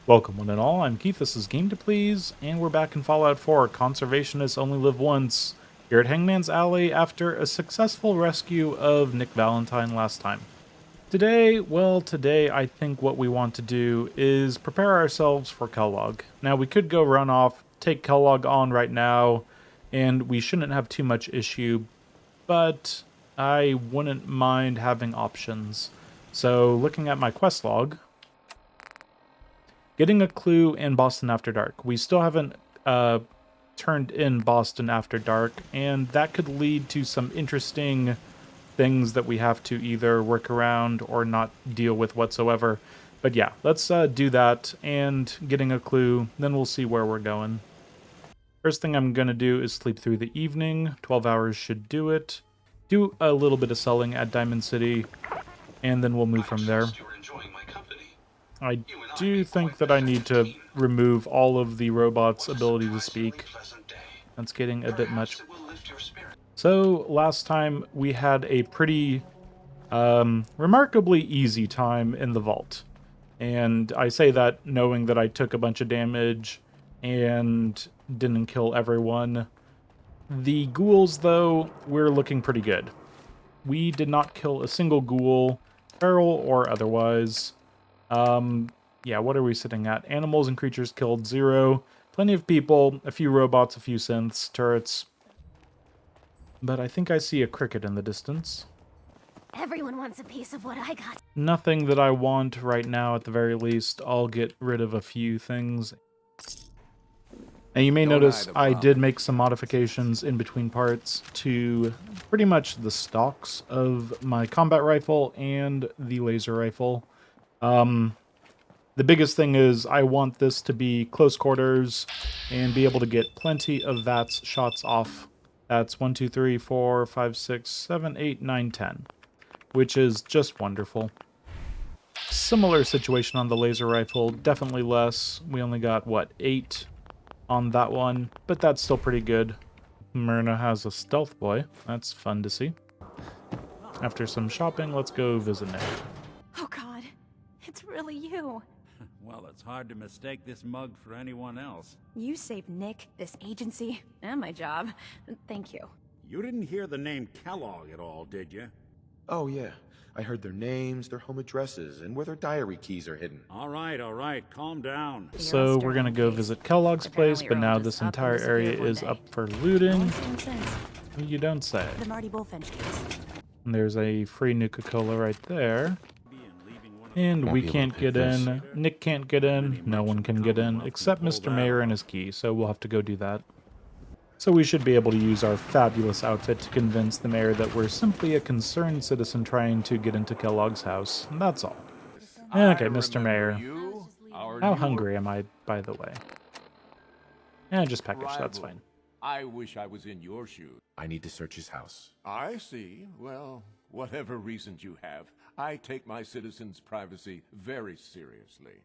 Welcome one and all, I'm Keith, this is Game to Please, and we're back in Fallout 4, Conservationists Only Live Once, here at Hangman's Alley after a successful rescue of Nick Valentine last time. Today I think what we want to do is prepare ourselves for Kellogg. Now we could go run off, take Kellogg on right now, and we shouldn't have too much issue, but I wouldn't mind having options. So looking at my quest log, getting a clue in Boston After Dark. We still haven't turned in Boston After Dark, and that could lead to some interesting things that we have to either work around or not deal with whatsoever. But yeah, let's do that and getting a clue, then we'll see where we're going. First thing I'm going to do is sleep through the evening. 12 hours should do it. Do a little bit of selling at Diamond City, and then we'll move from there. I do think that I need to remove all of the robot's ability to speak. That's getting a bit much. So, last time we had a pretty remarkably easy time in the vault. And I say that knowing that I took a bunch of damage and didn't kill everyone. The ghouls, though, we're looking pretty good. We did not kill a single ghoul, feral or otherwise. Yeah, what are we sitting at? Animals and creatures killed, 0. Plenty of people, a few robots, a few synths, turrets. But I think I see a cricket in the distance. Everyone wants a piece of what I got. Nothing that I want right now at the very least. I'll get rid of a few things. And you may notice I did make some modifications in between parts to pretty much the stocks of my combat rifle and the laser rifle. The biggest thing is I want this to be close quarters and be able to get plenty of VATS shots off. That's 1, 2, 3, 4, 5, 6, 7, 8, 9, 10, which is just wonderful. Similar situation on the laser rifle, definitely less. We only got, what, 8 on that one, but that's still pretty good. Myrna has a stealth boy. That's fun to see. After some shopping, let's go visit Nick. Oh God, it's really you. Well, it's hard to mistake this mug for anyone else. You saved Nick, this agency, and my job. Thank you. You didn't hear the name Kellogg at all, did you? Oh, yeah. I heard their names, their home addresses, and where their diary keys are hidden. All right, calm down. So we're gonna go visit Kellogg's place, but now this entire area is up for looting. You don't say. The Marty Bullfinch case. And there's a free Nuka-Cola right there. And we can't get in. Nick can't get in. No one can get in, except Mr. Mayor and his key, so we'll have to go do that. So we should be able to use our fabulous outfit to convince the mayor that we're simply a concerned citizen trying to get into Kellogg's house. And that's all. Okay, Mr. Mayor. How hungry am I, by the way? Just peckish, that's fine. I wish I was in your shoes. I need to search his house. I see. Well, whatever reasons you have, I take my citizens' privacy very seriously.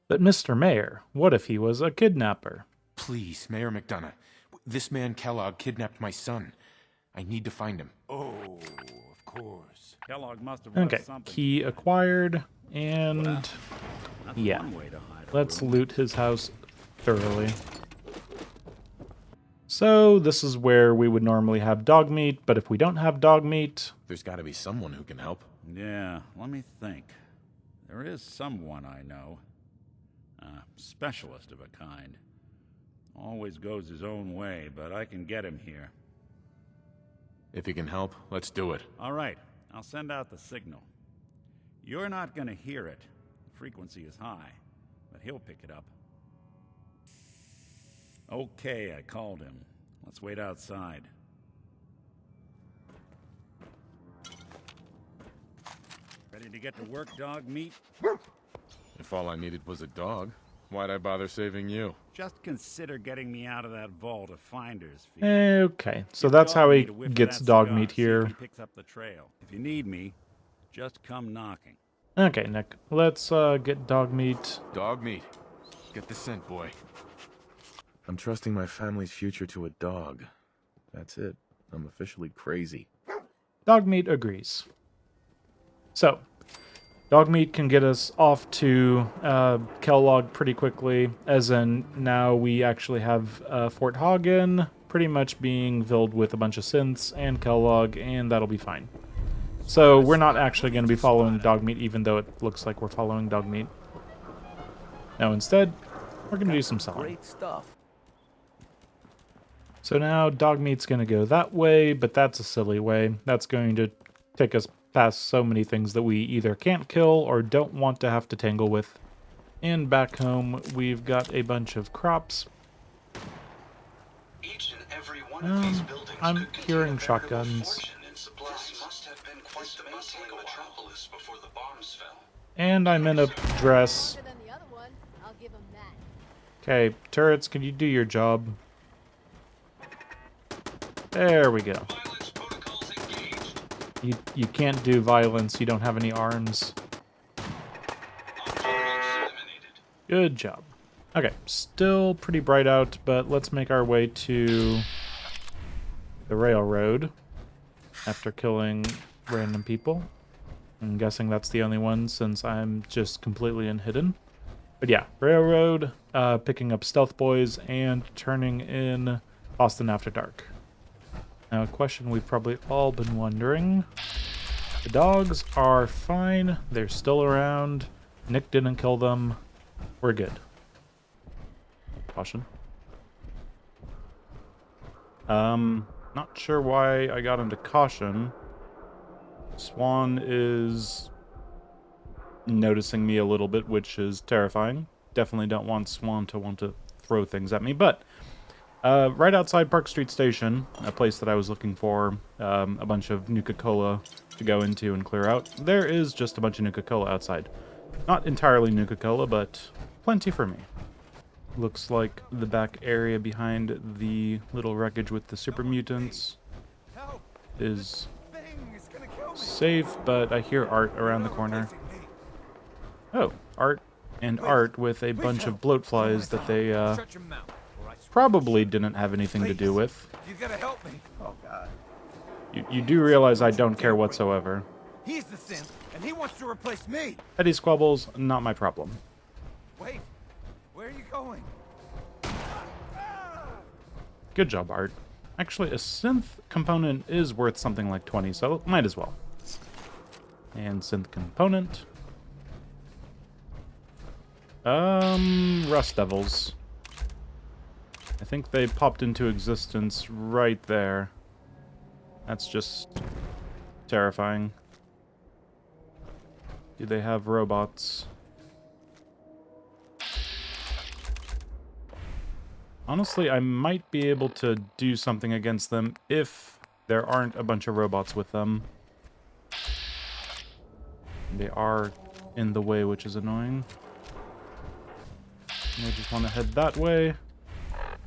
But Mr. Mayor, what if he was a kidnapper? Please, Mayor McDonough. This man Kellogg kidnapped my son. I need to find him. Oh, of course. Kellogg must have Okay, key acquired, and yeah, let's loot his house thoroughly. So this is where we would normally have dog meat, but if we don't have dog meat... There's got to be someone who can help. Yeah, let me think. There is someone I know. A specialist of a kind. Always goes his own way, but I can get him here. If he can help, let's do it. All right, I'll send out the signal. You're not gonna hear it. The frequency is high, but he'll pick it up. Okay, I called him. Let's wait outside. Ready to get to work, dog meat? If all I needed was a dog, why'd I bother saving you? Just consider getting me out of that vault of finder's fee. Okay, so that's how he gets dog meat here. He picks up the trail. If you need me, just come knocking. Okay, Nick, let's get dog meat. Dog meat. Get the scent, boy. I'm trusting my family's future to a dog. That's it. I'm officially crazy. Dog meat agrees. So, Dog meat can get us off to Kellogg pretty quickly, as in now we actually have Fort Hagen pretty much being filled with a bunch of synths and Kellogg, and that'll be fine. So we're not actually going to be following dog meat, even though it looks like we're following dog meat. No, instead, we're going to do some selling. Great stuff. So now dog meat's going to go that way, but that's a silly way. That's going to take us past so many things that we either can't kill or don't want to have to tangle with. And back home, we've got a bunch of crops. Each and every one of these buildings I'm could contain hearing a veritable shotguns. fortune in supplies. This must have been quite the bustling metropolis before the bombs fell. And I'm in a dress. Better than the other one, I'll give 'em that. Okay, turrets, can you do your job? There we go. Violence protocols engaged. You can't do violence, you don't have any arms. Automatron eliminated. Good job. Okay, still pretty bright out, but let's make our way to the railroad after killing random people. I'm guessing that's the only one since I'm just completely unhidden. But yeah, railroad, picking up stealth boys, and turning in Boston After Dark. Now, a question we've probably all been wondering. The dogs are fine. They're still around. Nick didn't kill them. We're good. Caution. Not sure why I got into caution. Swan is noticing me a little bit, which is terrifying. Definitely don't want Swan to want to throw things at me, but right outside Park Street Station, a place that I was looking for a bunch of Nuka-Cola to go into and clear out, there is just a bunch of Nuka-Cola outside. Not entirely Nuka-Cola, but plenty for me. Looks like the back area behind the little wreckage with the super mutants is safe, but I hear Art around the corner. Oh, Art and Art with a bunch of bloat flies that they probably didn't have anything to do with. You gotta help me. Oh God. You do realize I don't care whatsoever. He's the synth, and he wants to replace me. Petty squabbles, not my problem. Wait, where are you going? Good job, Art. Actually, a synth component is worth something like 20, so might as well. And synth component. Rust Devils. I think they popped into existence right there. That's just terrifying. Do they have robots? Honestly, I might be able to do something against them if there aren't a bunch of robots with them. They are in the way, which is annoying. And I just want to head that way.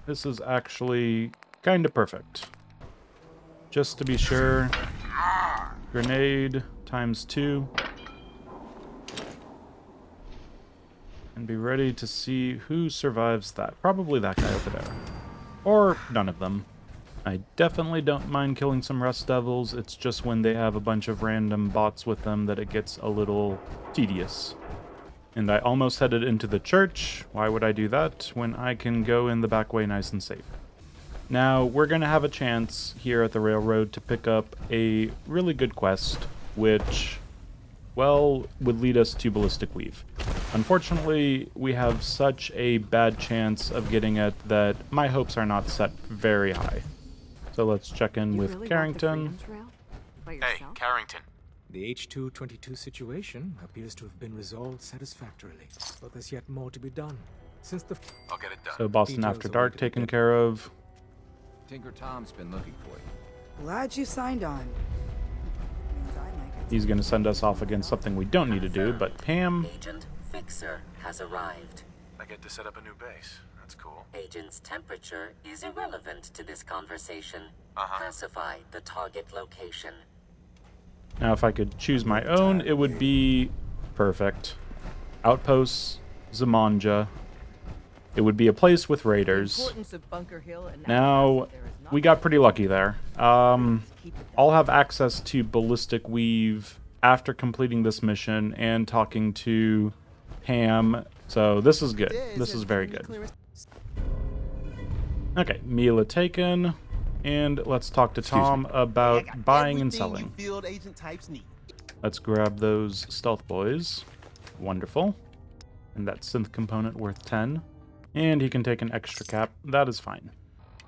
This is actually kind of perfect. Just to be sure. Grenade ×2. And be ready to see who survives that. Probably that guy over there. Or none of them. I definitely don't mind killing some Rust Devils. It's just when they have a bunch of random bots with them that it gets a little tedious. And I almost headed into the church. Why would I do that when I can go in the back way nice and safe? Now, we're going to have a chance here at the railroad to pick up a really good quest, which, well, would lead us to Ballistic Weave. Unfortunately, we have such a bad chance of getting it that my hopes are not set very high. So let's check in with Carrington. Hey, Carrington. The H-222 situation appears to have been resolved satisfactorily, but there's yet more to be done. Since the I'll get it done. So Boston Details After are Dark waiting taken to- care of. Tinker Tom's been looking for you. Glad you signed on. Means I might get He's going to send us off against something we don't need to do, but Pam... Agent Fixer has arrived. I get to set up a new base. That's cool. Agent's temperature is irrelevant to this conversation. Uh-huh. Pacify the target location. Now, if I could choose my own, it would be perfect. Outposts, Zamanja. It would be a place with raiders. Importance of Bunker Hill and Now, we got pretty lucky there. I'll have access to Ballistic Weave after completing this mission and talking to Pam. So this is good. This is very good. Okay, Mila taken. And let's talk to Tom about buying and selling. Field agent types need. Let's grab those stealth boys. Wonderful. And that synth component worth 10. And he can take an extra cap. That is fine.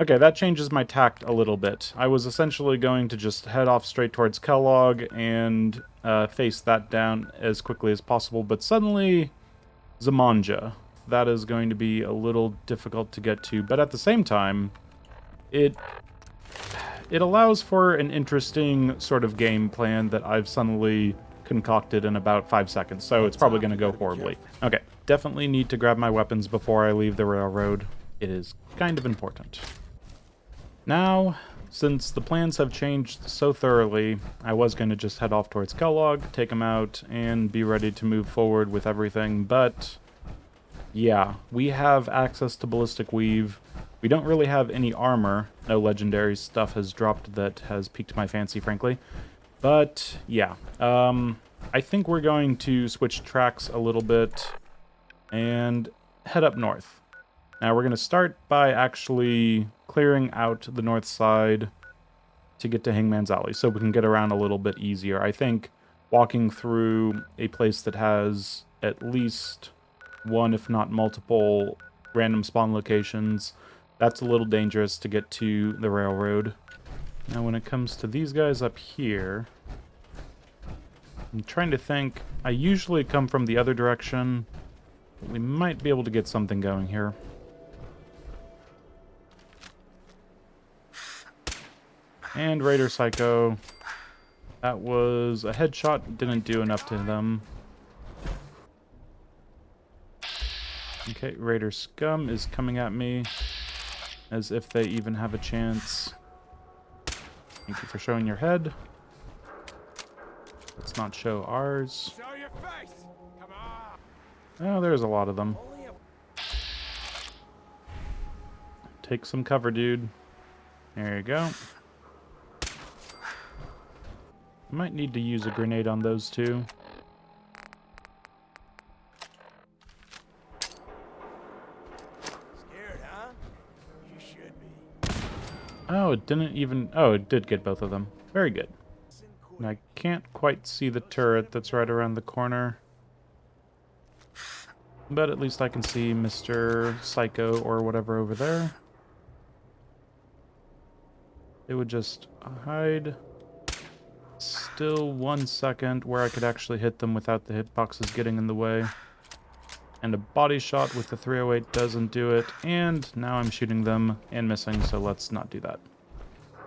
Okay, that changes my tact a little bit. I was essentially going to just head off straight towards Kellogg and face that down as quickly as possible, but suddenly Zamanja. That is going to be a little difficult to get to, but at the same time, it allows for an interesting sort of game plan that I've suddenly concocted in about 5 seconds, so it's probably going to go horribly. Okay, definitely need to grab my weapons before I leave the railroad. It is kind of important. Now, since the plans have changed so thoroughly, I was going to just head off towards Kellogg, take him out, and be ready to move forward with everything, but yeah, we have access to Ballistic Weave. We don't really have any armor. No legendary stuff has dropped that has piqued my fancy, frankly. But, yeah. I think we're going to switch tracks a little bit and head up north. Now, we're going to start by actually clearing out the north side to get to Hangman's Alley, so we can get around a little bit easier. I think walking through a place that has at least one, if not multiple, random spawn locations, that's a little dangerous to get to the railroad. Now, when it comes to these guys up here, I'm trying to think. I usually come from the other direction, but we might be able to get something going here. And Raider Psycho. That was a headshot, didn't do enough to them. Okay, Raider Scum is coming at me as if they even have a chance. Thank you for showing your head. Let's not show ours. Show your face. Come on. Oh, there's a lot of them. Take some cover, dude. There you go. Might need to use a grenade on those two. Scared, huh? You should be. Oh, it didn't even... Oh, it did get both of them. Very good. And I can't quite see the turret that's right around the corner. But at least I can see Mr. Psycho or whatever over there. It would just hide. Still 1 second where I could actually hit them without the hitboxes getting in the way. And a body shot with the 308 doesn't do it. And now I'm shooting them and missing, so let's not do that.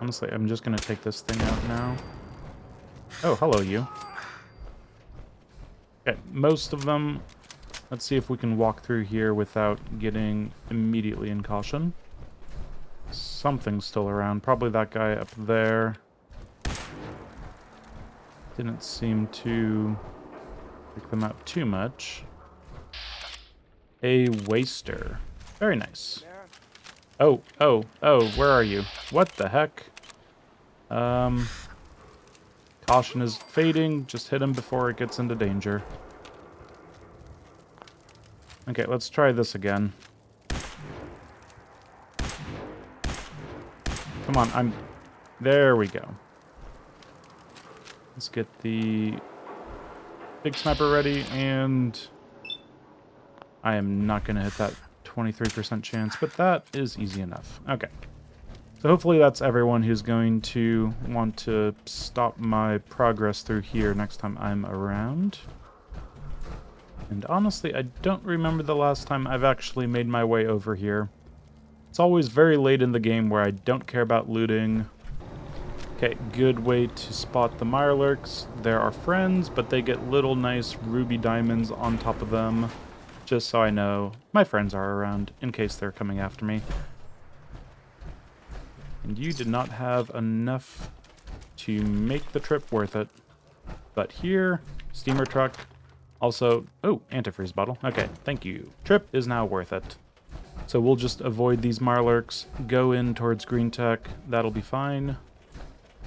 Honestly, I'm just going to take this thing out now. Oh, hello, you. Okay, most of them. Let's see if we can walk through here without getting immediately in caution. Something's still around. Probably that guy up there. Didn't seem to pick them out too much. A waster. Very nice. Oh, where are you? What the heck? Caution is fading. Just hit him before it gets into danger. Okay, let's try this again. Come on, there we go. Let's get the big sniper ready, and I am not going to hit that 23% chance, but that is easy enough. Okay. So hopefully that's everyone who's going to want to stop my progress through here next time I'm around. And honestly, I don't remember the last time I've actually made my way over here. It's always very late in the game where I don't care about looting. Okay, good way to spot the Mirelurks. They're our friends, but they get little nice ruby diamonds on top of them. Just so I know my friends are around in case they're coming after me. And you did not have enough to make the trip worth it. But here, steamer truck. Also, oh, antifreeze bottle. Okay, thank you. Trip is now worth it. So we'll just avoid these Mirelurks, go in towards Green Tech. That'll be fine.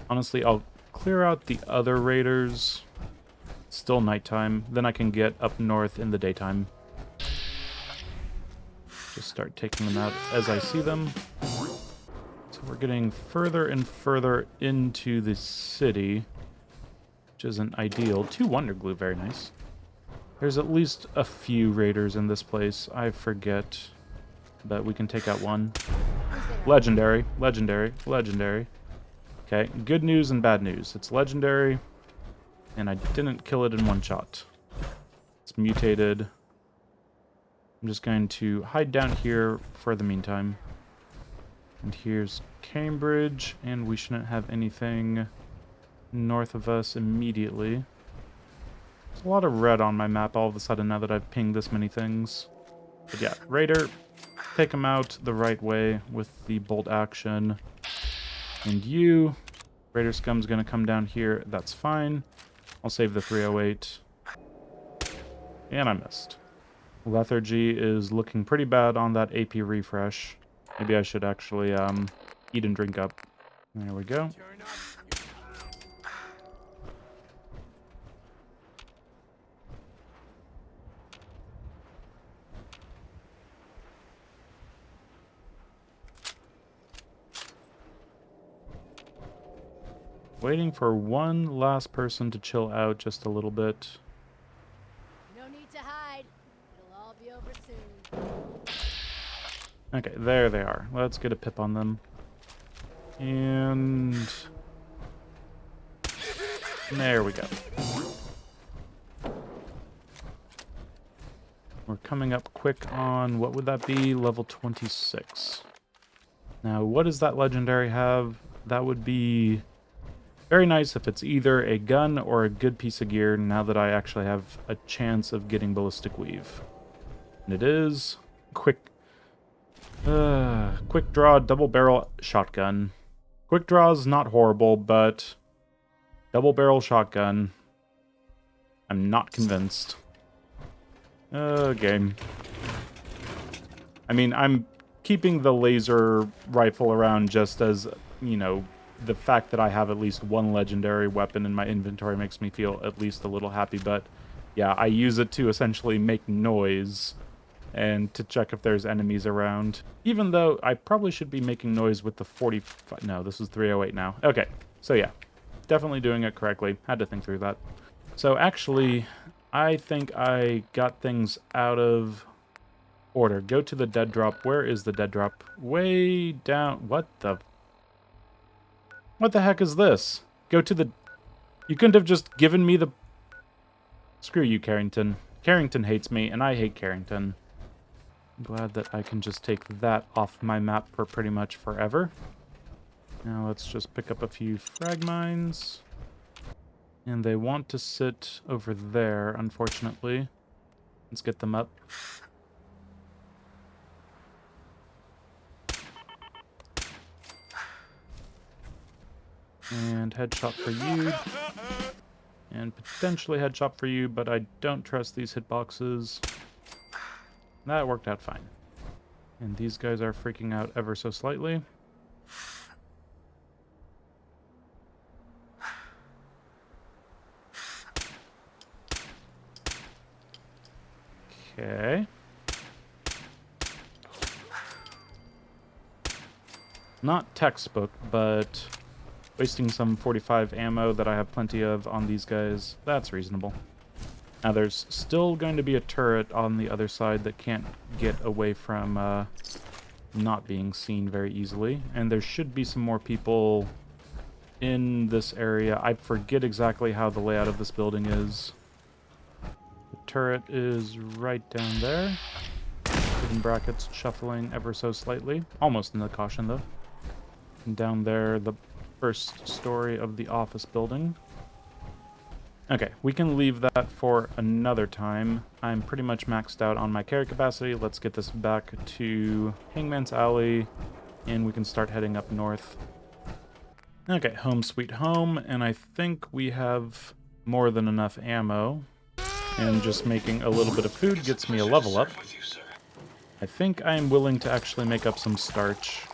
Honestly, I'll clear out the other raiders Still nighttime. Then I can get up north in the daytime. Just start taking them out as I see them. So we're getting further and further into the city, which isn't ideal. 2 Wonder Glue, very nice. There's at least a few raiders in this place. I forget, but we can take out one. Legendary, legendary, legendary. Okay, good news and bad news. It's legendary, and I didn't kill it in one shot. It's mutated. I'm just going to hide down here for the meantime. And here's Cambridge, and we shouldn't have anything north of us immediately. There's a lot of red on my map all of a sudden now that I've pinged this many things. But yeah, Raider, take him out the right way with the bolt action. And you, Raider Scum's gonna come down here, that's fine. I'll save the 308. And I missed. Lethargy is looking pretty bad on that AP refresh. Maybe I should actually eat and drink up. There we go. Waiting for one last person to chill out just a little bit. No need to hide. It'll all be over soon. Okay, there they are. Let's get a pip on them. And there we go. We're coming up quick on, what would that be? Level 26. Now, what does that legendary have? That would be very nice if it's either a gun or a good piece of gear, now that I actually have a chance of getting ballistic weave. And it is quick draw double barrel shotgun. Quick draw is not horrible, but double barrel shotgun, I'm not convinced. Game. I mean, I'm keeping the laser rifle around just as, you know, the fact that I have at least one legendary weapon in my inventory makes me feel at least a little happy, but yeah, I use it to essentially make noise and to check if there's enemies around. Even though I probably should be making noise with the 45... No, this is 308 now. Okay, so yeah, definitely doing it correctly. Had to think through that. So actually, I think I got things out of order. Go to the dead drop. Where is the dead drop? Way down. What the heck is this? Go to the... You couldn't have just given me the... Screw you, Carrington. Carrington hates me, and I hate Carrington. I'm glad that I can just take that off my map for pretty much forever. Now let's just pick up a few frag mines. And they want to sit over there, unfortunately. Let's get them up. And headshot for you. And potentially headshot for you, but I don't trust these hitboxes. That worked out fine. And these guys are freaking out ever so slightly. Okay. Not textbook, but wasting some 45 ammo that I have plenty of on these guys, that's reasonable. Now there's still going to be a turret on the other side that can't get away from not being seen very easily. And there should be some more people in this area. I forget exactly how the layout of this building is. The turret is right down there. Hidden brackets shuffling ever so slightly. Almost in the caution though. And down there, the first story of the office building. Okay, we can leave that for another time. I'm pretty much maxed out on my carry capacity. Let's get this back to Hangman's Alley, and we can start heading up north. Okay, home sweet home, and I think we have more than enough ammo. And just making a little bit of food gets me a level up. I think I am willing to actually make up some starch.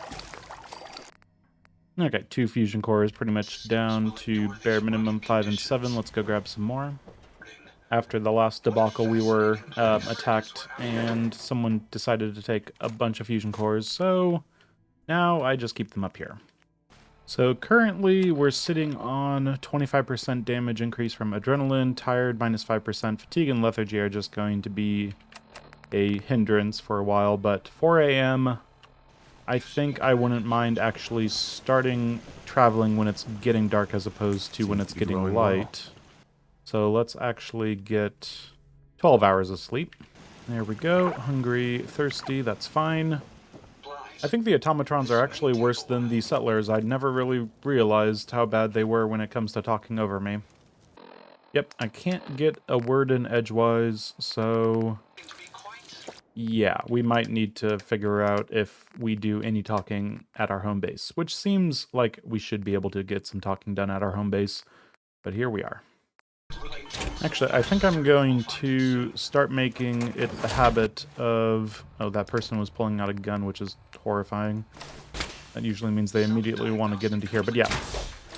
Okay, 2 fusion cores, pretty much down to bare minimum 5 and 7. Let's go grab some more. After the last debacle, we were attacked, and someone decided to take a bunch of fusion cores, so now I just keep them up here. So currently, we're sitting on 25% damage increase from adrenaline, tired minus 5%, fatigue and lethargy are just going to be a hindrance for a while, but 4 a.m., I think I wouldn't mind actually starting traveling when it's getting dark as opposed to when it's getting light. So let's actually get 12 hours of sleep. There we go. Hungry, thirsty, that's fine. I think the Automatrons are actually worse than the Settlers. I'd never really realized how bad they were when it comes to talking over me. Yep, I can't get a word in edgewise, so yeah, we might need to figure out if we do any talking at our home base, which seems like we should be able to get some talking done at our home base, but here we are. Actually, I think I'm going to start making it a habit of... Oh, that person was pulling out a gun, which is horrifying. That usually means they immediately want to get into here, but yeah.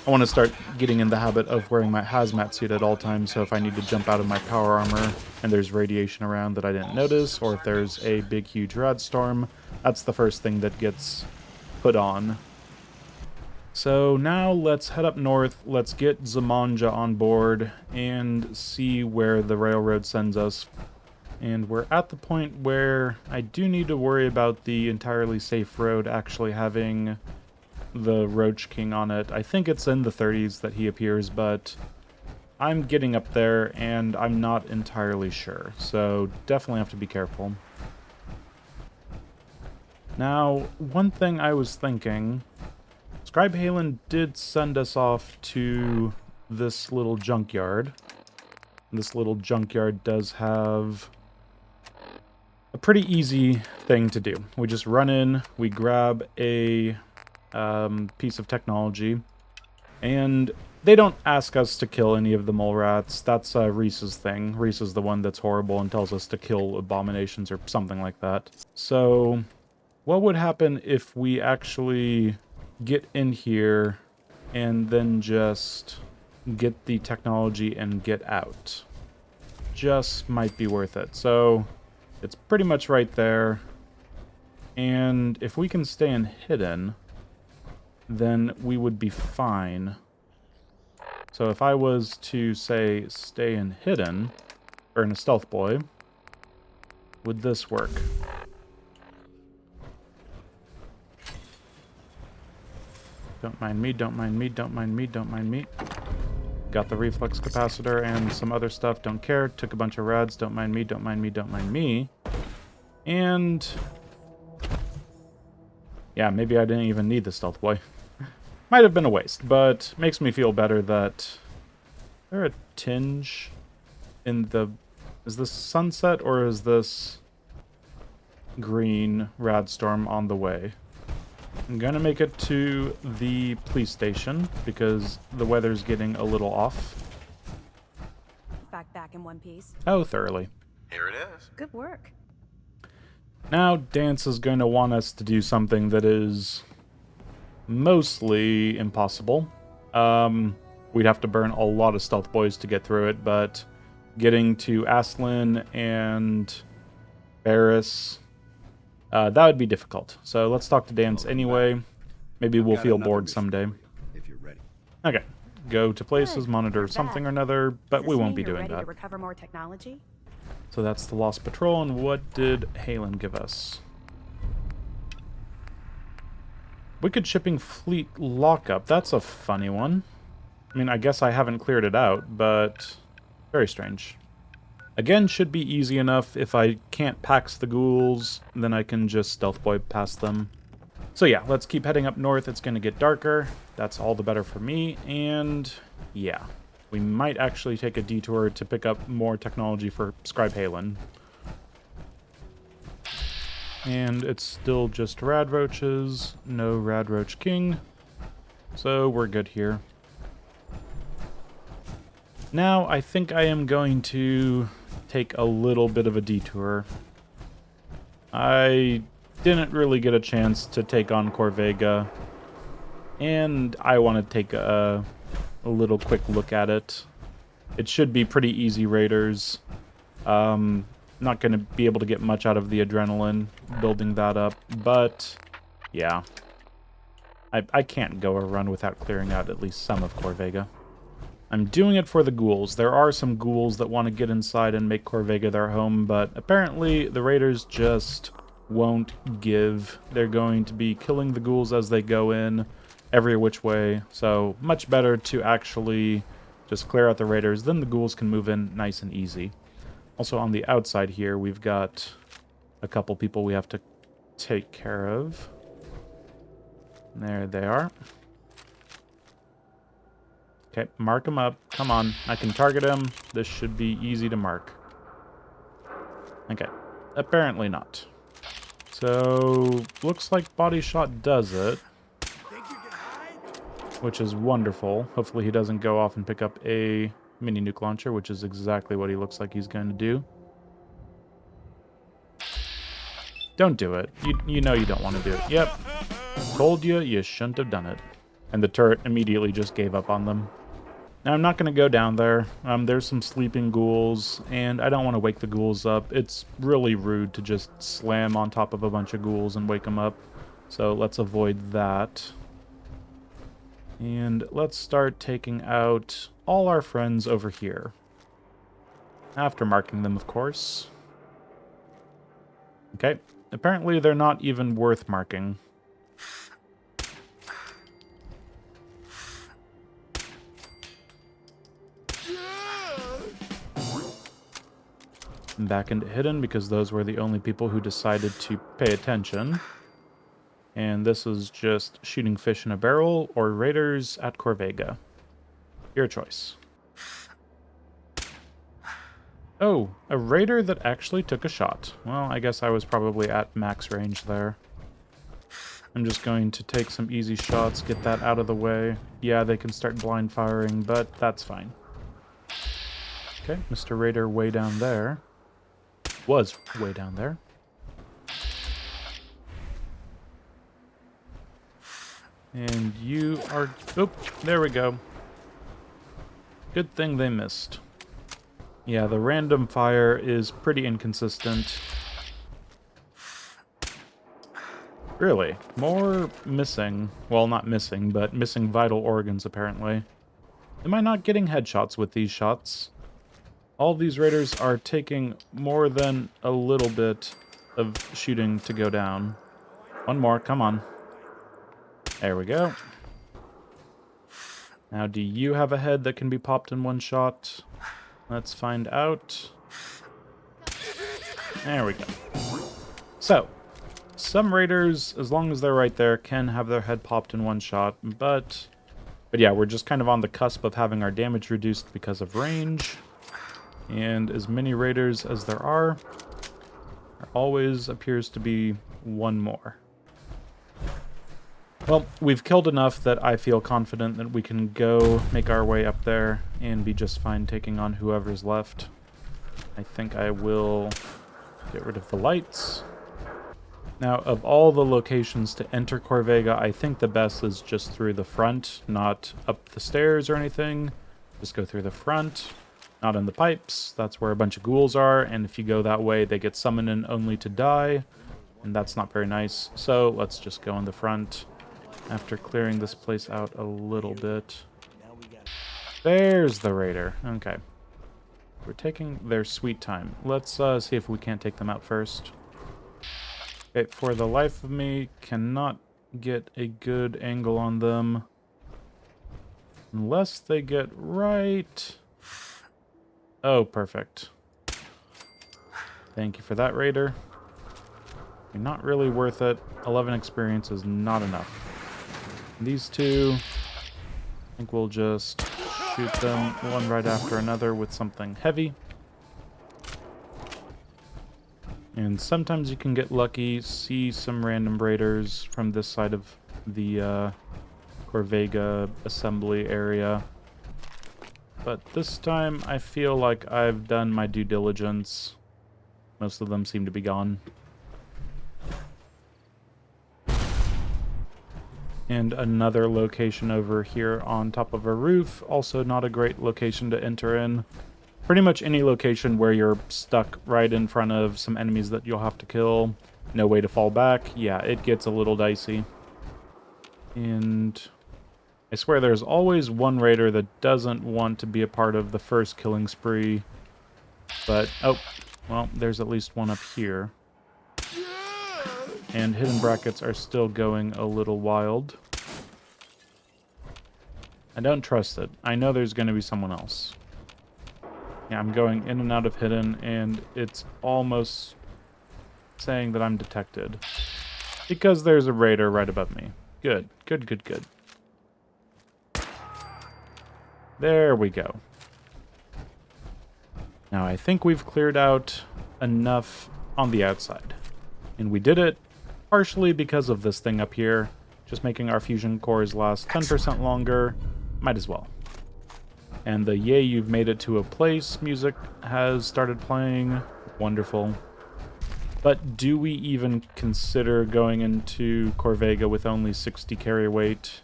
I want to start getting in the habit of wearing my hazmat suit at all times, so if I need to jump out of my power armor and there's radiation around that I didn't notice, or if there's a big, huge rad storm, that's the first thing that gets put on. So now let's head up north, let's get Zamanja on board, and see where the railroad sends us. And we're at the point where I do need to worry about the entirely safe road actually having the Roach King on it. I think it's in the 30s that he appears, but I'm getting up there and I'm not entirely sure, so definitely have to be careful. Now, one thing I was thinking, Scribe Halen did send us off to this little junkyard. This little junkyard does have a pretty easy thing to do. We just run in, we grab a piece of technology, and they don't ask us to kill any of the mole rats. That's Reese's thing. Reese is the one that's horrible and tells us to kill abominations or something like that. So, what would happen if we actually get in here and then just get the technology and get out? Just might be worth it. So, it's pretty much right there. And if we can stay in hidden, then we would be fine. So if I was to, say, stay in hidden, or in a stealth boy, would this work? Don't mind me, don't mind me, don't mind me, don't mind me. Got the reflex capacitor and some other stuff, don't care. Took a bunch of rads, don't mind me, don't mind me, don't mind me. And... yeah, maybe I didn't even need the stealth boy. Might have been a waste, but makes me feel better that... Is there a tinge in the... Is this sunset or is this green radstorm on the way? I'm gonna make it to the police station because the weather's getting a little off. Back in one piece. Oh, thoroughly. Here it is. Good work. Now, Dance is going to want us to do something that is mostly impossible. We'd have to burn a lot of stealth boys to get through it, but getting to Aslan and Barris, that would be difficult. So let's talk to Dance anyway. Maybe we'll feel bored someday. If you're ready. Okay. Go to places, monitor something or another, but we won't be doing that. To recover more technology? So that's the Lost Patrol, and what did Halen give us? Wicked Shipping Fleet Lockup. That's a funny one. I mean, I guess I haven't cleared it out, but very strange. Again, should be easy enough. If I can't pax the ghouls, then I can just stealth boy past them. So yeah, let's keep heading up north. It's going to get darker. That's all the better for me. And yeah, we might actually take a detour to pick up more technology for Scribe Halen. And it's still just Rad Roaches, no Rad Roach King. So we're good here. Now I think I am going to take a little bit of a detour. I didn't really get a chance to take on Corvega, and I want to take a little quick look at it. It should be pretty easy raiders. Not going to be able to get much out of the adrenaline building that up, but yeah. I can't go a run without clearing out at least some of Corvega. I'm doing it for the ghouls. There are some ghouls that want to get inside and make Corvega their home, but apparently the raiders just won't give. They're going to be killing the ghouls as they go in, every which way, so much better to actually just clear out the raiders, then the ghouls can move in nice and easy. Also on the outside here, we've got a couple people we have to take care of. There they are. Okay, mark him up. Come on, I can target him. This should be easy to mark. Okay, apparently not. So, looks like body shot does it. Which is wonderful. Hopefully he doesn't go off and pick up a mini nuke launcher, which is exactly what he looks like he's going to do. Don't do it. You know you don't want to do it. Yep. Told you, you shouldn't have done it. And the turret immediately just gave up on them. Now, I'm not going to go down there. There's some sleeping ghouls, and I don't want to wake the ghouls up. It's really rude to just slam on top of a bunch of ghouls and wake them up. So let's avoid that. And let's start taking out all our friends over here. After marking them, of course. Okay. Apparently, they're not even worth marking. Back into hidden because those were the only people who decided to pay attention. And this is just shooting fish in a barrel or raiders at Corvega. Your choice. Oh, a raider that actually took a shot. Well, I guess I was probably at max range there. I'm just going to take some easy shots, get that out of the way. Yeah, they can start blind firing, but that's fine. Okay, Mr. Raider way down there. Was way down there. And you are... Oop, there we go. Good thing they missed. Yeah, the random fire is pretty inconsistent. Really? More missing. Well, not missing, but missing vital organs, apparently. Am I not getting headshots with these shots? All these raiders are taking more than a little bit of shooting to go down. One more, come on. There we go. Now, do you have a head that can be popped in one shot? Let's find out. There we go. So, some raiders, as long as they're right there, can have their head popped in one shot, but yeah, we're just kind of on the cusp of having our damage reduced because of range. And as many raiders as there always appears to be one more. Well, we've killed enough that I feel confident that we can go make our way up there and be just fine taking on whoever's left. I think I will get rid of the lights. Now, of all the locations to enter Corvega, I think the best is just through the front, not up the stairs or anything. Just go through the front, not in the pipes. That's where a bunch of ghouls are, and if you go that way, they get summoned in only to die, and that's not very nice. So let's just go in the front. After clearing this place out a little bit. There's the raider. Okay. We're taking their sweet time. Let's see if we can't take them out first. Okay, for the life of me, cannot get a good angle on them. Unless they get right... Oh, perfect. Thank you for that, raider. You're not really worth it. 11 experience is not enough. These two, I think we'll just shoot them one right after another with something heavy. And sometimes you can get lucky, see some random raiders from this side of the Corvega assembly area. But this time I feel like I've done my due diligence. Most of them seem to be gone. And another location over here on top of a roof. Also not a great location to enter in. Pretty much any location where you're stuck right in front of some enemies that you'll have to kill. No way to fall back. Yeah, it gets a little dicey. And I swear there's always one raider that doesn't want to be a part of the first killing spree. But, oh, well, there's at least one up here. And hidden brackets are still going a little wild. I don't trust it. I know there's going to be someone else. Yeah, I'm going in and out of hidden, and it's almost saying that I'm detected. Because there's a raider right above me. Good, good, good, good. There we go. Now I think we've cleared out enough on the outside. And we did it partially because of this thing up here. Just making our fusion cores last 10% longer. Might as well. And the "Yay, you've made it to a place" music has started playing. Wonderful. But do we even consider going into Corvega with only 60 carry weight?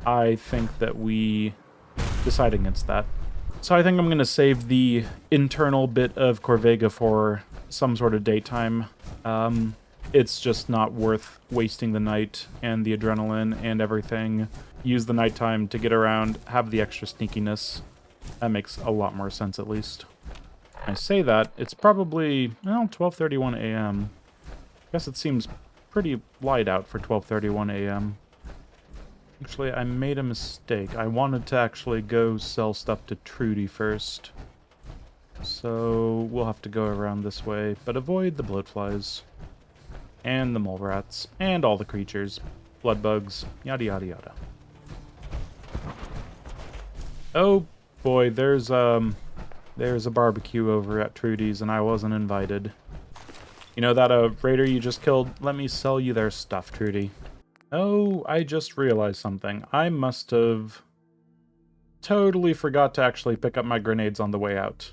I think that we decide against that. So I think I'm going to save the internal bit of Corvega for some sort of daytime. It's just not worth wasting the night and the adrenaline and everything. Use the nighttime to get around, have the extra sneakiness. That makes a lot more sense, at least. I say that, it's probably, well, 12:31 a.m. Guess it seems pretty light out for 12:31 a.m. Actually, I made a mistake. I wanted to actually go sell stuff to Trudy first. So we'll have to go around this way, but avoid the bloatflies. And the mole rats. And all the creatures. Blood bugs. Yada yada yada. Oh boy, there's a barbecue over at Trudy's and I wasn't invited. You know that raider you just killed? Let me sell you their stuff, Trudy. Oh, I just realized something. I must have totally forgot to actually pick up my grenades on the way out.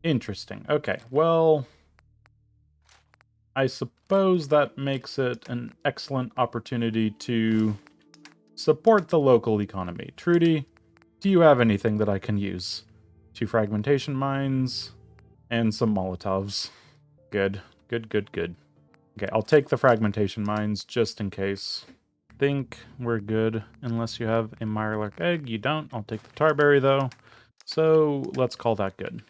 Interesting. Okay, well, I suppose that makes it an excellent opportunity to support the local economy. Trudy, do you have anything that I can use? 2 fragmentation mines and some Molotovs. Good, good, good, good. Okay, I'll take the fragmentation mines just in case. Think we're good unless you have a Mirelurk egg. You don't. I'll take the Tarberry though. So let's call that good.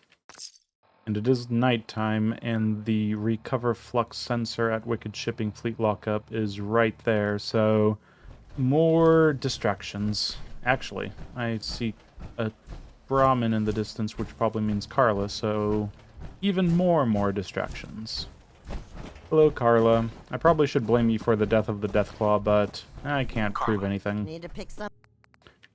And it is nighttime, and the recover flux sensor at Wicked Shipping Fleet Lockup is right there, so more distractions. Actually, I see a Brahmin in the distance, which probably means Carla, so even more distractions. Hello, Carla. I probably should blame you for the death of the Deathclaw, but I can't prove anything. Need to pick some.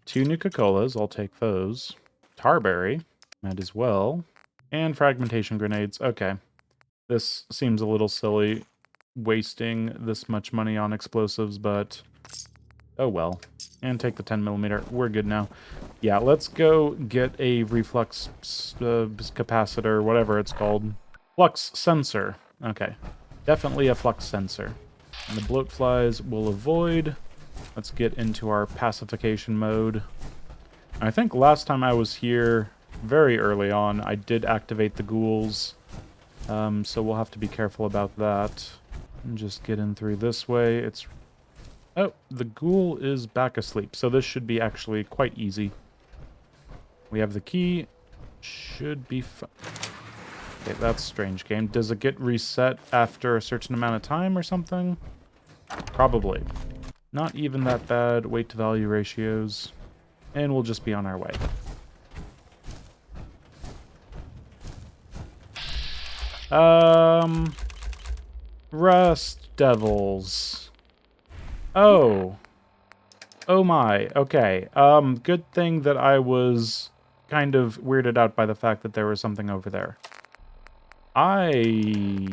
2 Nuka-Colas, I'll take those. Tarberry, might as well. And fragmentation grenades. Okay. This seems a little silly, wasting this much money on explosives, but oh well. And take the 10mm. We're good now. Yeah, let's go get a reflux capacitor, whatever it's called. Flux sensor. Okay. Definitely a flux sensor. And the bloatflies will avoid. Let's get into our pacification mode. I think last time I was here, very early on, I did activate the ghouls. So we'll have to be careful about that. And just get in through this way. It's... Oh, the ghoul is back asleep, so this should be actually quite easy. We have the key. Should be fun. Okay, that's strange game. Does it get reset after a certain amount of time or something? Probably. Not even that bad. Weight to value ratios. And we'll just be on our way. Rust Devils. Oh. Oh my. Okay. Good thing that I was kind of weirded out by the fact that there was something over there. I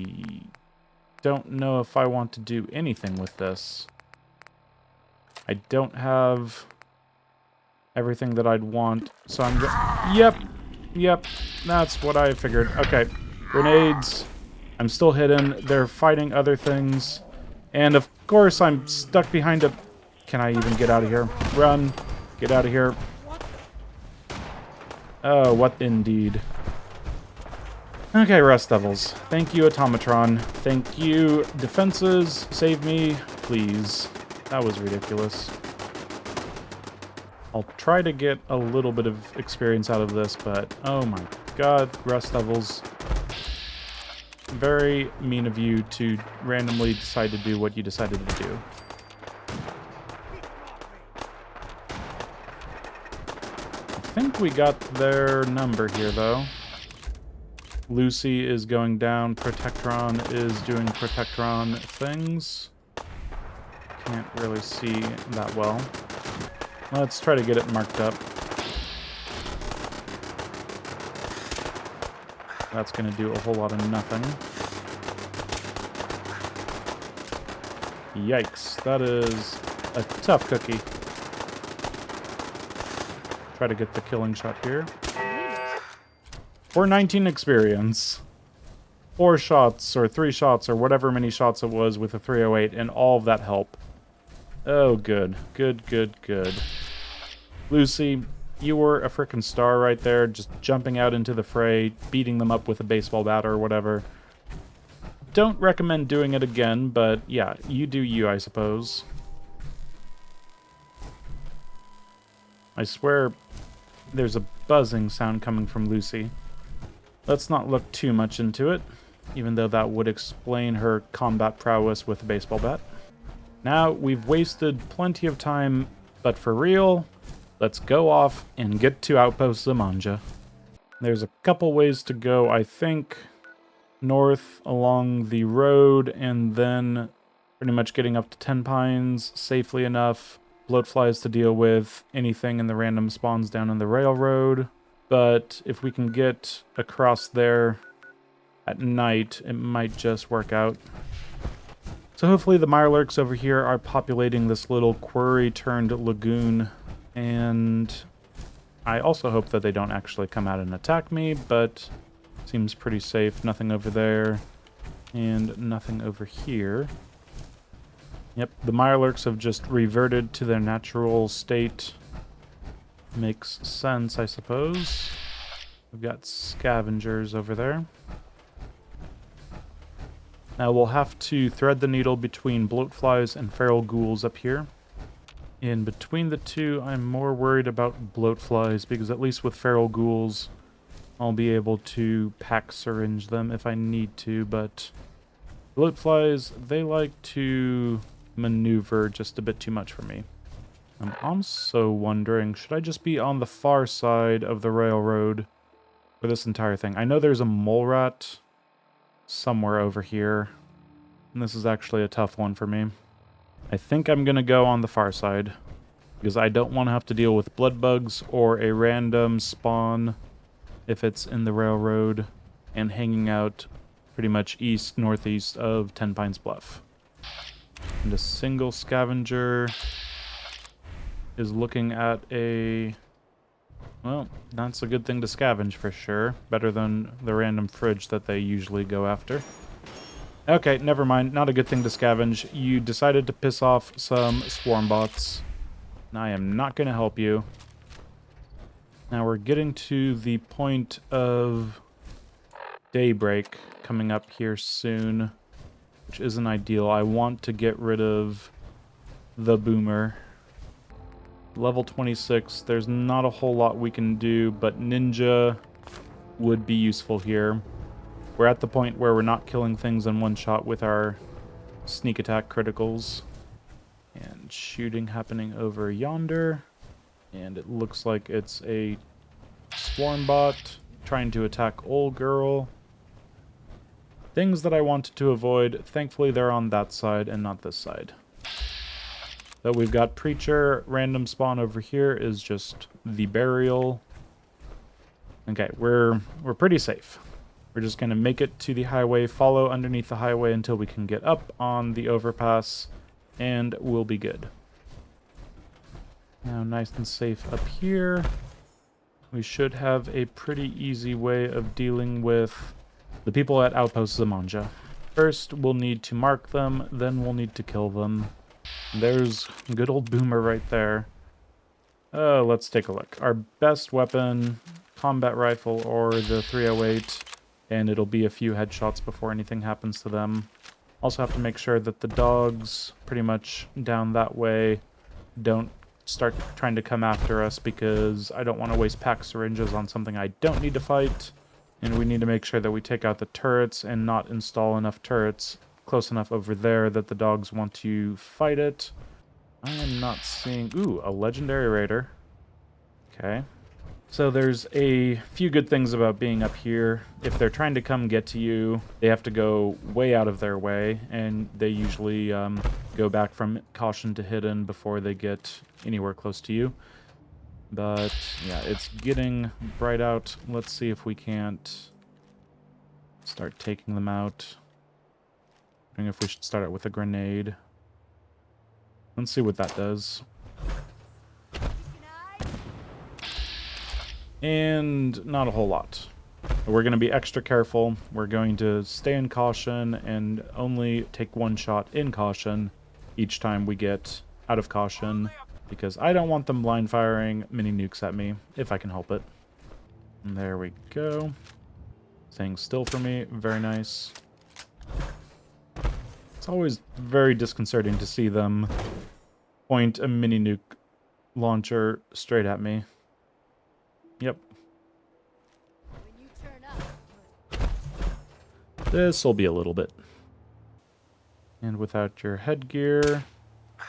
don't know if I want to do anything with this. I don't have everything that I'd want, so I'm Yep, that's what I figured. Okay, grenades. I'm still hidden. They're fighting other things, And of course, I'm stuck behind a... Can I even get out of here? Run. Get out of here. Oh, what indeed. Okay, Rust Devils. Thank you, Automatron. Thank you, defenses. Save me, please. That was ridiculous. I'll try to get a little bit of experience out of this, but oh my god, Rust Devils. Very mean of you to randomly decide to do what you decided to do. I think we got their number here, though. Lucy is going down. Protectron is doing Protectron things. Can't really see that well. Let's try to get it marked up. That's going to do a whole lot of nothing. Yikes, that is a tough cookie. Try to get the killing shot here. 419 experience. 4 shots, or 3 shots, or whatever many shots it was with a 308, and all of that help. Oh, good. Good, good, good. Lucy, you were a frickin' star right there, just jumping out into the fray, beating them up with a baseball bat or whatever. Don't recommend doing it again, but yeah, you do you, I suppose. I swear there's a buzzing sound coming from Lucy. Let's not look too much into it, even though that would explain her combat prowess with a baseball bat. Now, we've wasted plenty of time, but for real, let's go off and get to Outpost Zamanja. There's a couple ways to go, I think. North along the road, and then pretty much getting up to 10 Pines safely enough. Bloatflies to deal with, anything in the random spawns down on the railroad. But if we can get across there at night, it might just work out. So hopefully the Mirelurks over here are populating this little quarry-turned lagoon, and I also hope that they don't actually come out and attack me, but seems pretty safe. Nothing over there, and nothing over here. Yep, the Mirelurks have just reverted to their natural state. Makes sense, I suppose. We've got scavengers over there. Now we'll have to thread the needle between bloatflies and feral ghouls up here. In between the two, I'm more worried about bloatflies, because at least with feral ghouls, I'll be able to pack syringe them if I need to, but bloatflies, they like to maneuver just a bit too much for me. I'm also wondering, should I just be on the far side of the railroad for this entire thing? I know there's a mole rat somewhere over here, and this is actually a tough one for me. I think I'm going to go on the far side, because I don't want to have to deal with blood bugs or a random spawn if it's in the railroad and hanging out pretty much east-northeast of 10 Pines Bluff. And a single scavenger is looking at a... Well, that's a good thing to scavenge for sure. Better than the random fridge that they usually go after. Okay, never mind. Not a good thing to scavenge. You decided to piss off some swarm bots. And I am not going to help you. Now we're getting to the point of daybreak coming up here soon, which isn't ideal. I want to get rid of the boomer. Level 26, there's not a whole lot we can do, but ninja would be useful here. We're at the point where we're not killing things in one shot with our sneak attack criticals. And shooting happening over yonder. And it looks like it's a swarm bot trying to attack old girl. Things that I wanted to avoid. Thankfully they're on that side and not this side. So we've got Preacher. Random spawn over here is just the burial. Okay, we're pretty safe. We're just going to make it to the highway, follow underneath the highway until we can get up on the overpass, and we'll be good. Now, nice and safe up here. We should have a pretty easy way of dealing with the people at Outpost Zamanja. First, we'll need to mark them, then we'll need to kill them. There's good old Boomer right there. Let's take a look. Our best weapon, combat rifle or the 308, and it'll be a few headshots before anything happens to them. Also have to make sure that the dogs pretty much down that way don't start trying to come after us, because I don't want to waste pack syringes on something I don't need to fight. And we need to make sure that we take out the turrets and not install enough turrets close enough over there that the dogs want to fight it. I am not seeing... Ooh, a legendary raider. Okay. So there's a few good things about being up here. If they're trying to come get to you, they have to go way out of their way, and they usually go back from caution to hidden before they get anywhere close to you. But yeah, it's getting bright out. Let's see if we can't start taking them out. I think if we should start it with a grenade. Let's see what that does. And not a whole lot. We're going to be extra careful. We're going to stay in caution and only take one shot in caution each time we get out of caution, because I don't want them blind firing mini nukes at me if I can help it. And there we go. Staying still for me. Very nice. It's always very disconcerting to see them point a mini nuke launcher straight at me. Yep. This'll be a little bit. And without your headgear,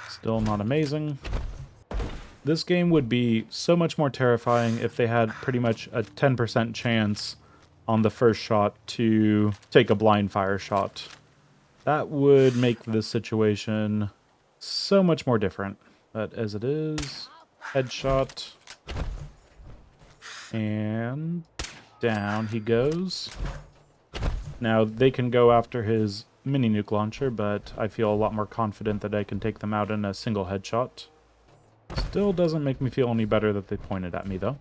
still not amazing. This game would be so much more terrifying if they had pretty much a 10% chance on the first shot to take a blind fire shot. That would make this situation so much more different. But as it is, headshot. And down he goes. Now, they can go after his mini nuke launcher, but I feel a lot more confident that I can take them out in a single headshot. Still doesn't make me feel any better that they pointed at me, though.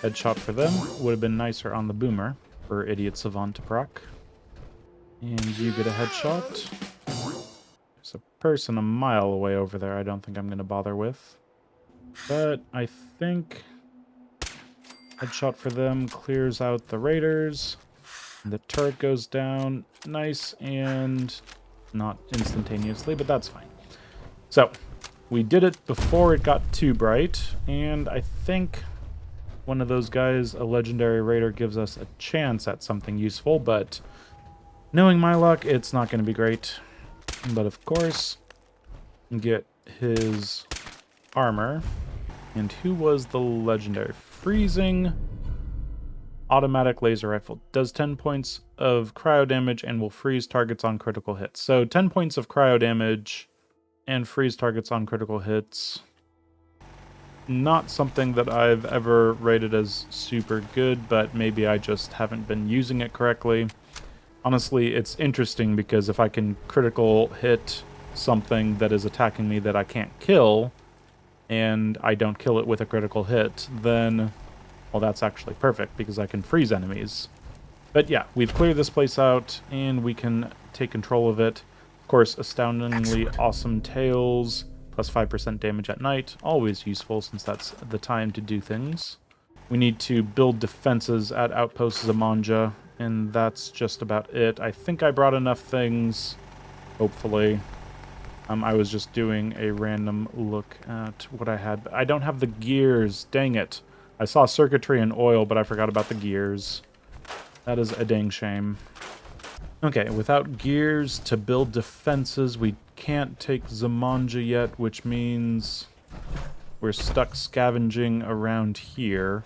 Headshot for them would have been nicer on the Boomer for Idiot Savant to proc. And you get a headshot. There's a person a mile away over there I don't think I'm going to bother with. But I think headshot for them clears out the raiders. The turret goes down. Nice, and not instantaneously, but that's fine. So, we did it before it got too bright, and I think one of those guys, a legendary raider, gives us a chance at something useful, but knowing my luck, it's not going to be great. But of course, get his armor. And who was the legendary? Freezing automatic laser rifle. Does 10 points of cryo damage and will freeze targets on critical hits. So 10 points of cryo damage and freeze targets on critical hits. Not something that I've ever rated as super good, but maybe I just haven't been using it correctly. Honestly, it's interesting because if I can critical hit something that is attacking me that I can't kill, and I don't kill it with a critical hit, then, well, that's actually perfect because I can freeze enemies. But yeah, we've cleared this place out, and we can take control of it. Of course, astoundingly awesome tails, plus 5% damage at night, always useful since that's the time to do things. We need to build defenses at Outpost Zamanja, and that's just about it. I think I brought enough things, hopefully. I was just doing a random look at what I had. I don't have the gears, dang it. I saw circuitry and oil, but I forgot about the gears. That is a dang shame. Okay, without gears to build defenses, we can't take Zamanja yet, which means we're stuck scavenging around here.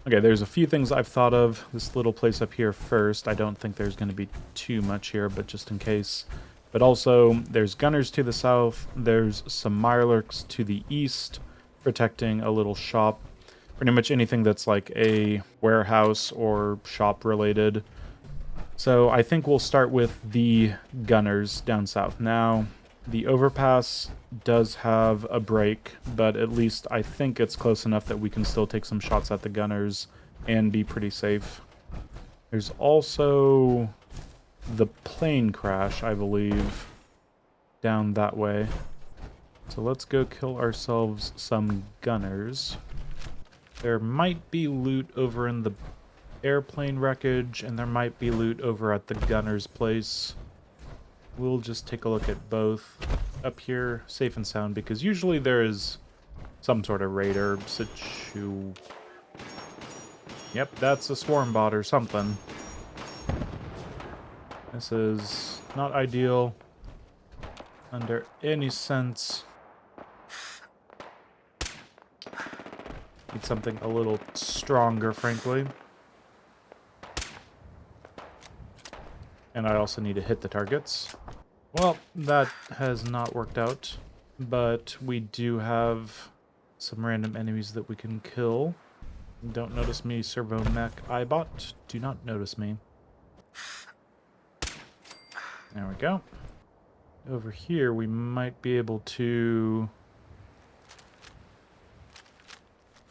Okay, there's a few things I've thought of. This little place up here first. I don't think there's going to be too much here, but just in case. But also, there's gunners to the south. There's some mirelurks to the east, protecting a little shop. Pretty much anything that's like a warehouse or shop related. So I think we'll start with the gunners down south. Now, the overpass does have a break, but at least I think it's close enough that we can still take some shots at the gunners and be pretty safe. There's also the plane crash, I believe, down that way. So let's go kill ourselves some gunners. There might be loot over in the airplane wreckage, and there might be loot over at the gunner's place. We'll just take a look at both up here, safe and sound, because usually there is some sort of raider situ. Yep, that's a swarm bot or something. This is not ideal under any sense. Need something a little stronger, frankly. And I also need to hit the targets. Well, that has not worked out, but we do have some random enemies that we can kill. Don't notice me, Servo Mech Eyebot. Do not notice me. There we go. Over here, we might be able to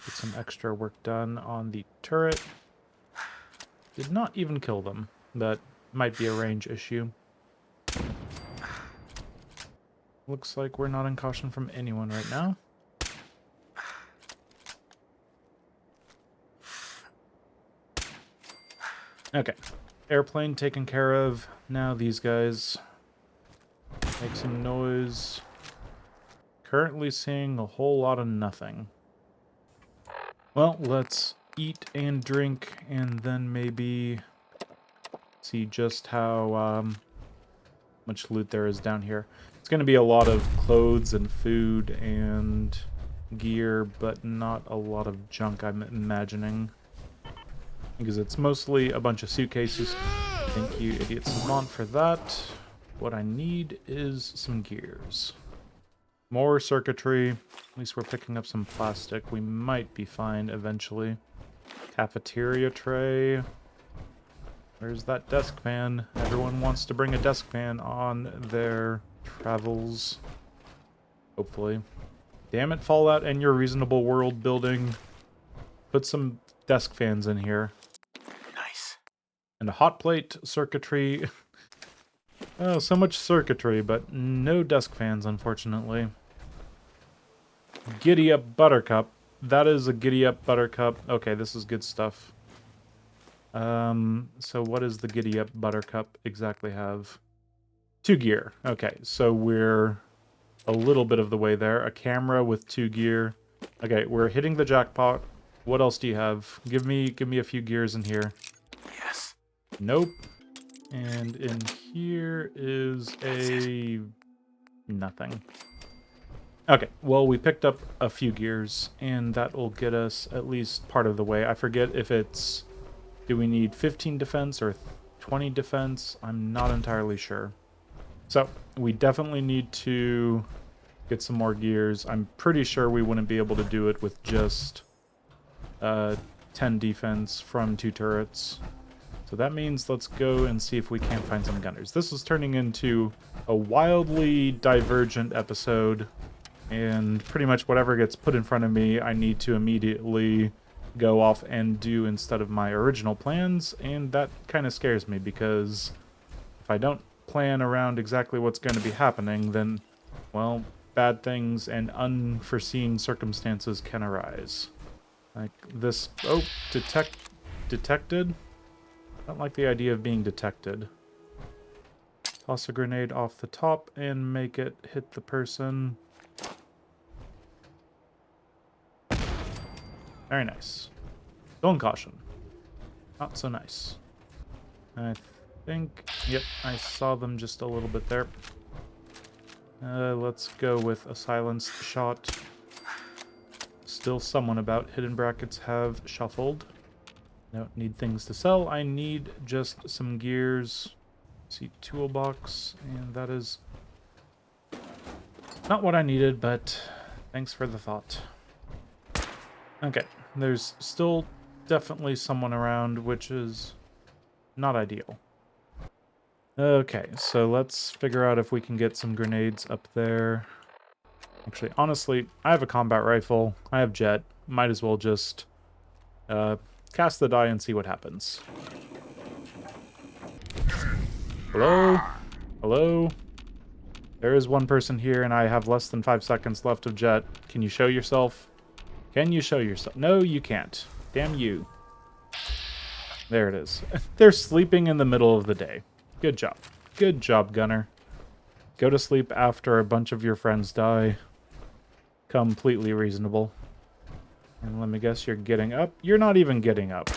get some extra work done on the turret. Did not even kill them. That might be a range issue. Looks like we're not in caution from anyone right now. Okay. Airplane taken care of. Now these guys. Make some noise. Currently seeing a whole lot of nothing. Well, let's eat and drink and then maybe see just how much loot there is down here. It's going to be a lot of clothes and food and gear, but not a lot of junk, I'm imagining. Because it's mostly a bunch of suitcases. Thank you, Idiot Savant, for that. What I need is some gears. More circuitry. At least we're picking up some plastic. We might be fine eventually. Cafeteria tray. Where's that desk fan? Everyone wants to bring a desk fan on their travels. Hopefully. Damn it, Fallout and your reasonable world building. Put some desk fans in here. Nice. And a hot plate, circuitry. Oh, so much circuitry, but no desk fans, unfortunately. Giddy up Buttercup. That is a Giddy up Buttercup. Okay, this is good stuff. So what does the Giddy Up Buttercup exactly have? 2 gear. Okay, so we're a little bit of the way there. A camera with 2 gear. Okay, we're hitting the jackpot. What else do you have? Give me a few gears in here. Yes. Nope. And in here is a nothing. Okay, well, we picked up a few gears, and that will get us at least part of the way. I forget if it's... Do we need 15 defense or 20 defense? I'm not entirely sure. So, we definitely need to get some more gears. I'm pretty sure we wouldn't be able to do it with just 10 defense from 2 turrets. So that means let's go and see if we can't find some gunners. This is turning into a wildly divergent episode, and pretty much whatever gets put in front of me, I need to immediately go off and do instead of my original plans, and that kind of scares me because if I don't plan around exactly what's going to be happening, then, well, bad things and unforeseen circumstances can arise. Like this... Oh, detected? I don't like the idea of being detected. Toss a grenade off the top and make it hit the person. Very nice. Still in caution. Not so nice. I think... Yep, I saw them just a little bit there. Let's go with a silenced shot. Still someone about. Hidden brackets have shuffled. Don't need things to sell. I need just some gears. See, toolbox, and that is not what I needed, but thanks for the thought. Okay, there's still definitely someone around, which is not ideal. Okay, so let's figure out if we can get some grenades up there. Actually, honestly, I have a combat rifle. I have jet. Might as well just cast the die and see what happens. Hello? Hello? There is one person here, and I have less than 5 seconds left of jet. Can you show yourself? Can you show yourself? No, you can't. Damn you. There it is. They're sleeping in the middle of the day. Good job. Good job, Gunner. Go to sleep after a bunch of your friends die. Completely reasonable. And let me guess, you're getting up? You're not even getting up.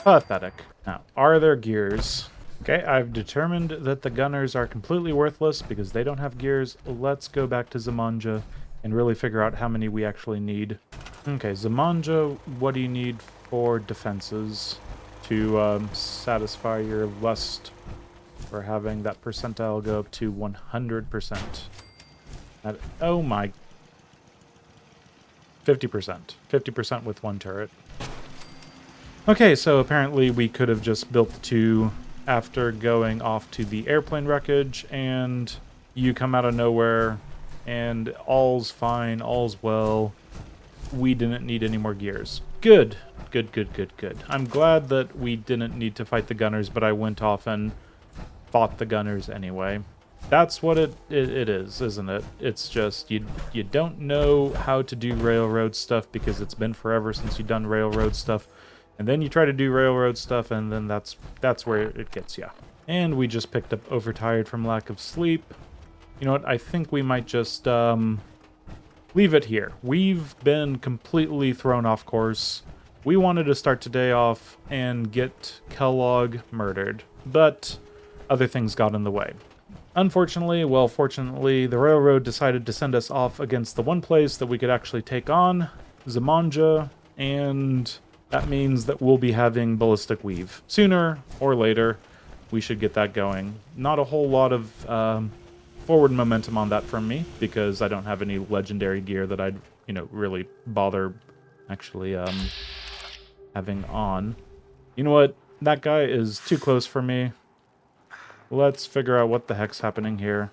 Pathetic. Now, are there gears? Okay, I've determined that the gunners are completely worthless because they don't have gears. Let's go back to Zamanja and really figure out how many we actually need. Okay, Zamanja, what do you need for defenses to satisfy your lust for having that percentile go up to 100%? Oh my... 50%. 50% with one turret. Okay, so apparently we could have just built the two after going off to the airplane wreckage, and you come out of nowhere, and all's fine, all's well. We didn't need any more gears. Good. Good, good, good, good. I'm glad that we didn't need to fight the gunners, but I went off and fought the gunners anyway. That's what it is, isn't it? It's just you don't know how to do railroad stuff because it's been forever since you've done railroad stuff. And then you try to do railroad stuff, and then that's where it gets you. And we just picked up overtired from lack of sleep. You know what? I think we might just leave it here. We've been completely thrown off course. We wanted to start today off and get Kellogg murdered, but other things got in the way. Unfortunately, well, fortunately, the railroad decided to send us off against the one place that we could actually take on, Zamanja, and that means that we'll be having Ballistic Weave. Sooner or later, we should get that going. Not a whole lot of forward momentum on that from me, because I don't have any legendary gear that I'd, really bother actually having on. You know what? That guy is too close for me. Let's figure out what the heck's happening here.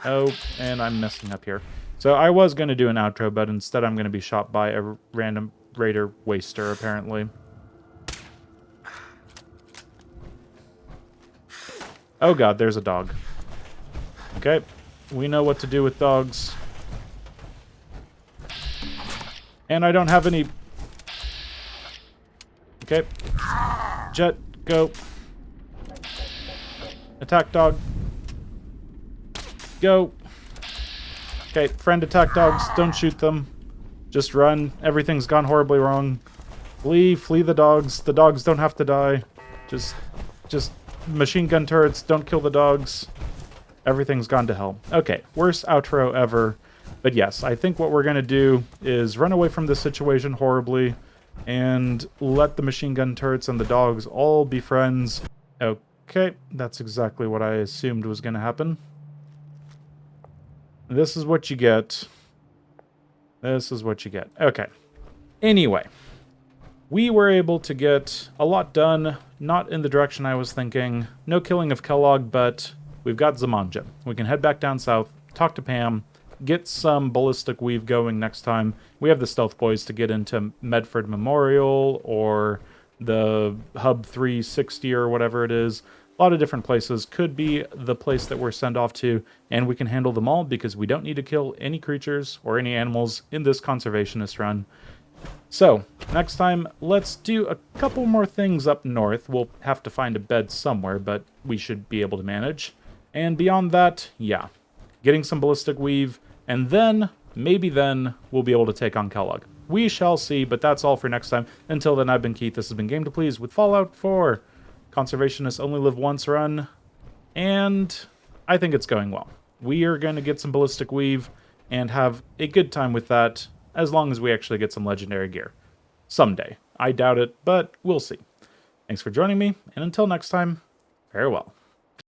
Oh, and I'm messing up here. So I was going to do an outro, but instead I'm going to be shot by a random raider waster, apparently. Oh god, there's a dog. Okay, we know what to do with dogs. And I don't have any... Okay. Jet, go. Attack dog. Go. Okay, friend attack dogs. Don't shoot them. Just run. Everything's gone horribly wrong. Flee the dogs. The dogs don't have to die. Just machine gun turrets. Don't kill the dogs. Everything's gone to hell. Okay, worst outro ever. But yes, I think what we're going to do is run away from this situation horribly and let the machine gun turrets and the dogs all be friends. Okay, that's exactly what I assumed was going to happen. This is what you get. This is what you get. Okay. Anyway, we were able to get a lot done, not in the direction I was thinking. No killing of Kellogg, but we've got Zamanja. We can head back down south, talk to Pam, get some Ballistic Weave going next time. We have the Stealth Boys to get into Medford Memorial or the Hub 360 or whatever it is. A lot of different places. Could be the place that we're sent off to, and we can handle them all because we don't need to kill any creatures or any animals in this conservationist run. So, next time, let's do a couple more things up north. We'll have to find a bed somewhere, but we should be able to manage. And beyond that, yeah, getting some Ballistic Weave, and then, maybe then, we'll be able to take on Kellogg. We shall see, but that's all for next time. Until then, I've been Keith. This has been Game to Please with Fallout 4. Conservationists only live once run, and I think it's going well. We are going to get some Ballistic Weave and have a good time with that, as long as we actually get some legendary gear. Someday. I doubt it, but we'll see. Thanks for joining me, and until next time, farewell.